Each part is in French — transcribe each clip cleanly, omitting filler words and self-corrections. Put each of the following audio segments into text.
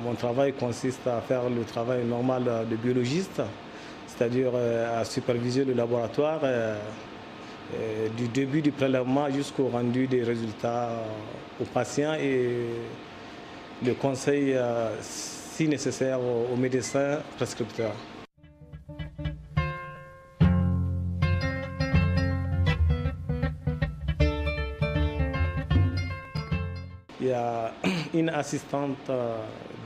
Mon travail consiste à faire le travail normal de biologiste, c'est-à-dire à superviser le laboratoire du début du prélèvement jusqu'au rendu des résultats aux patients et le conseil, si nécessaire, aux médecins prescripteurs. Il y a une assistante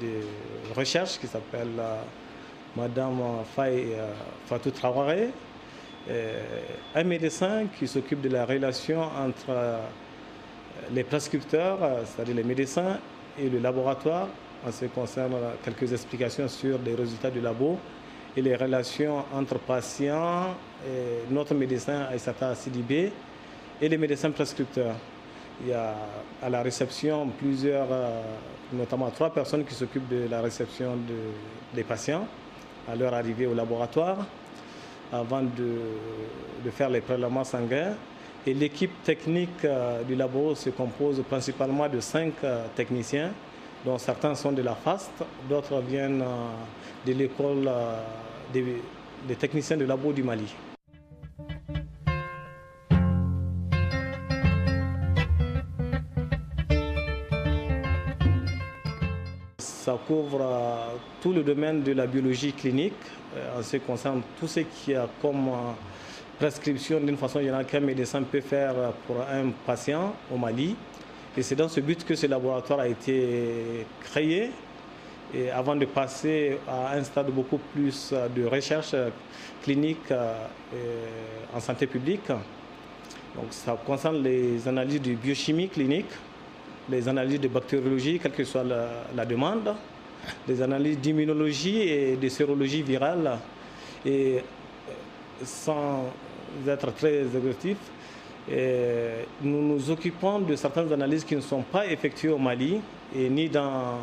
de recherche qui s'appelle Madame Faye Fatou Traoré, un médecin qui s'occupe de la relation entre les prescripteurs, c'est-à-dire les médecins, et le laboratoire, en ce qui concerne quelques explications sur les résultats du labo et les relations entre patients, et notre médecin Aïssata Sidibé et les médecins prescripteurs. Il y a à la réception plusieurs, notamment 3 personnes qui s'occupent de la réception des patients à leur arrivée au laboratoire avant de faire les prélèvements sanguins. Et l'équipe technique du labo se compose principalement de 5 techniciens, dont certains sont de la FAST, d'autres viennent de l'école des techniciens de labo du Mali. Ça couvre tout le domaine de la biologie clinique, en ce qui concerne tout ce qui a comme prescription d'une façon générale qu'un médecin peut faire pour un patient au Mali. Et c'est dans ce but que ce laboratoire a été créé, et avant de passer à un stade beaucoup plus de recherche clinique en santé publique. Donc ça concerne les analyses de biochimie clinique, les analyses de bactériologie, quelle que soit la demande, les analyses d'immunologie et de sérologie virale. Et sans être très exhaustif, nous nous occupons de certaines analyses qui ne sont pas effectuées au Mali et ni dans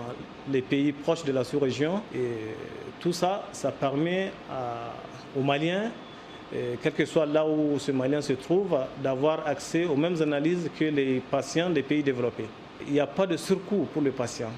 les pays proches de la sous-région. Et tout ça, ça permet aux Maliens, quel que soit là où ce Malien se trouve, d'avoir accès aux mêmes analyses que les patients des pays développés. Il n'y a pas de surcoût pour le patient.